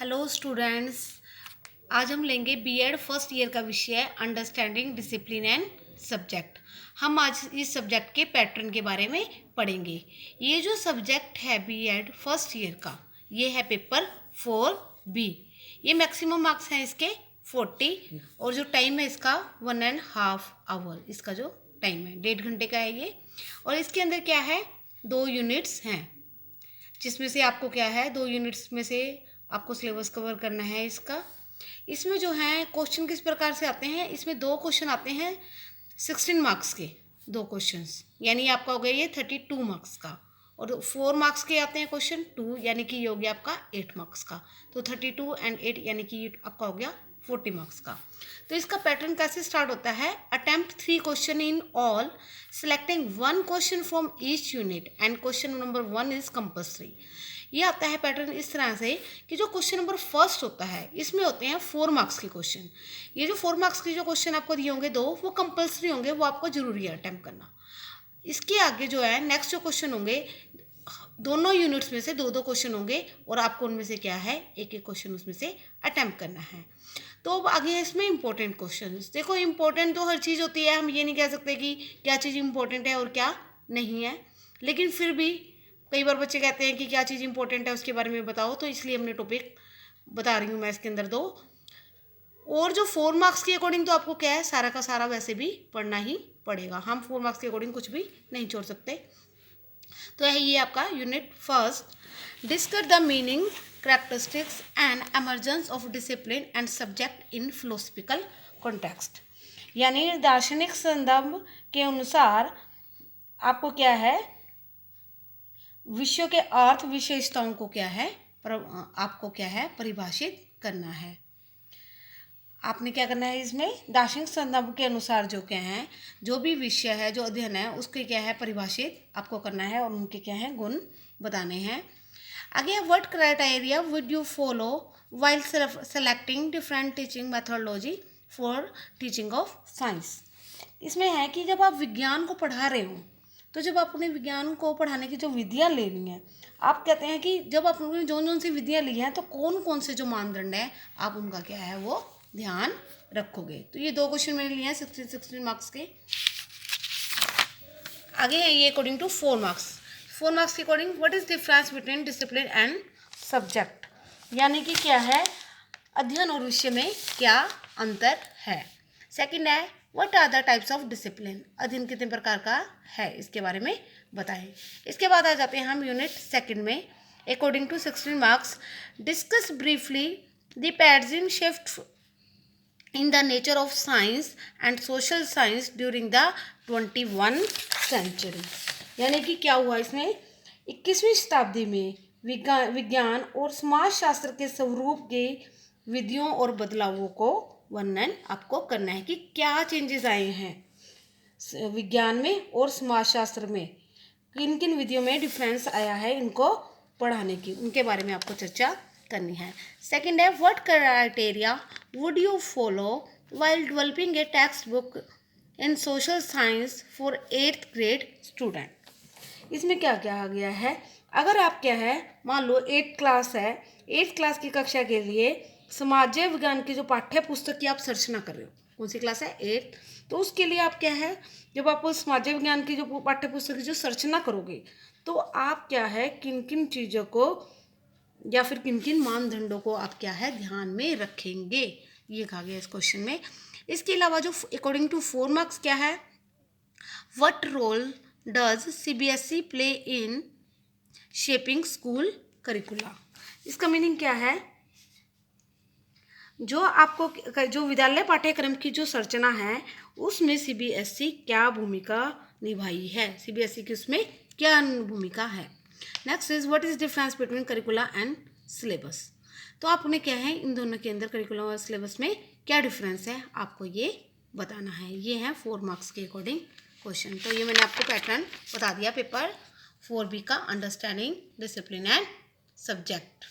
Hello students, आज हम लेंगे बीएड फर्स्ट ईयर का विषय अंडरस्टैंडिंग डिसिप्लिन एंड सब्जेक्ट। हम आज इस सब्जेक्ट के पैटर्न के बारे में पढ़ेंगे। ये जो सब्जेक्ट है बीएड फर्स्ट ईयर का, ये है पेपर 4B। ये मैक्सिमम मार्क्स हैं इसके 40 और जो टाइम है इसका 1.5 आवर, इसका जो टाइम है 1.5 घंटे का है ये। और इसके अंदर क्या है, 2 यूनिट्स हैं, जिसमें से आपको क्या है 2 यूनिट्स में से आपको सिलेबस कवर करना है इसका। इसमें जो है क्वेश्चन किस प्रकार से आते हैं, इसमें 2 क्वेश्चन आते हैं 16 मार्क्स के, 2 क्वेश्चंस, यानी आपका हो गया ये 32 मार्क्स का। और 4 मार्क्स के आते हैं क्वेश्चन 2, यानी कि ये हो गया आपका 8 मार्क्स का। तो 32 एंड 8 यानी कि आपका हो गया 40 मार्क्स का। तो इसका पैटर्न कैसे स्टार्ट होता है, attempt 3 question in all, selecting 1 question from each unit and question number 1 is compulsory. ये आता है पैटर्न इस तरह से कि जो क्वेश्चन नंबर फर्स्ट होता है इसमें होते हैं 4 मार्क्स के क्वेश्चन। ये जो 4 मार्क्स के जो क्वेश्चन आपको दिए होंगे 2, वो कंपल्सरी होंगे, वो आपको जरूरी है अटेम्प्ट करना। इसके आगे जो है नेक्स्ट जो क्वेश्चन होंगे, दोनों यूनिट्स में से 2-2 क्वेश्चन होंगे और आपको उनमें से क्या है, एक एक क्वेश्चन उसमें से अटेम्प्ट करना है। तो अब आगे है इसमें इंपॉर्टेंट क्वेश्चन। देखो इंपॉर्टेंट तो हर चीज़ होती है, हम ये नहीं कह सकते कि क्या चीज़ इंपॉर्टेंट है और क्या नहीं है, लेकिन फिर भी कई बार बच्चे कहते हैं कि क्या चीज़ इंपॉर्टेंट है उसके बारे में बताओ, तो इसलिए हमने टॉपिक बता रही हूँ मैं इसके अंदर 2। और जो 4 मार्क्स के अकॉर्डिंग तो आपको क्या है, सारा का सारा वैसे भी पढ़ना ही पड़ेगा, हम 4 मार्क्स के अकॉर्डिंग कुछ भी नहीं छोड़ सकते। तो है ये आपका unit first, discuss the meaning, characteristics and emergence of discipline and subject in philosophical context. यानी दार्शनिक संदर्भ के अनुसार आपको क्या है, विषयों के अर्थ विशेषताओं को क्या है, आपको क्या है परिभाषित करना है। आपने क्या करना है, इसमें दार्शनिक संदर्भ के अनुसार जो क्या है, जो भी विषय है, जो अध्ययन है, उसके क्या है परिभाषित आपको करना है और उनके क्या है गुण बताने हैं। आगे what criteria would you follow while selecting different teaching methodology for teaching of science. इसमें है कि जब आप विज्ञान को पढ़ा रहे हो, तो जब आपने विज्ञान को पढ़ाने की जो विधियाँ लेनी है, आप कहते हैं कि जब आपने जो सी विधियाँ ली हैं तो कौन कौन से जो मानदंड है आप उनका क्या है वो ध्यान रखोगे। तो ये 2 क्वेश्चन मैंने लिए हैं 16 मार्क्स के। आगे है ये अकॉर्डिंग टू 4 मार्क्स। 4 मार्क्स के according what is difference between discipline and subject, यानी कि क्या है अध्ययन और विषय में क्या अंतर है। सेकंड है what are the types of discipline, अध्ययन कितने प्रकार का है इसके बारे में बताएं। इसके बाद आ जाते हैं हम यूनिट सेकंड में, according to 16 marks, discuss briefly the paradigm shift in the nature of science and social science during the 21st century। यानी कि क्या हुआ इसमें 21वीं शताब्दी में विज्ञान और समाजशास्त्र के स्वरूप के विधियों और बदलावों को वर्णन आपको करना है कि क्या चेंजेस आए हैं विज्ञान में और समाजशास्त्र में, किन किन विधियों में डिफरेंस आया है इनको पढ़ाने की, उनके बारे में आपको चर्चा करनी है। सेकंड है what criteria would you follow while developing a text book in social science for 8th grade student. इसमें क्या क्या आ गया है, अगर आप क्या है मान लो 8th क्लास है, 8th क्लास की कक्षा के लिए समाज विज्ञान की जो पाठ्य पुस्तक की आप सर्चना कर रहे हो, कौन सी क्लास है 8th, तो उसके लिए आप क्या है जब आप समाज विज्ञान की जो पाठ्य पुस्तक की जो सर्चना करोगे तो आप क्या है किन किन चीज़ों को या फिर किन किन मानदंडों को आप क्या है ध्यान में रखेंगे, ये कहा गया इस क्वेश्चन में। इसके अलावा जो अकॉर्डिंग टू 4 मार्क्स क्या है, what role does CBSE play in shaping school curricula. इसका मीनिंग क्या है, जो आपको जो विद्यालय पाठ्यक्रम की जो संरचना है उसमें सीबीएसई क्या भूमिका निभाई है, सीबीएसई की उसमें क्या भूमिका है। Next is what is difference between करिकुला and syllabus. तो आपने क्या है इन दोनों के अंदर करिकुलम और सिलेबस में क्या डिफरेंस है आपको ये बताना है। ये है 4 मार्क्स के अकॉर्डिंग क्वेश्चन। तो ये मैंने आपको पैटर्न बता दिया पेपर 4B का, अंडरस्टैंडिंग डिसिप्लिन एंड सब्जेक्ट।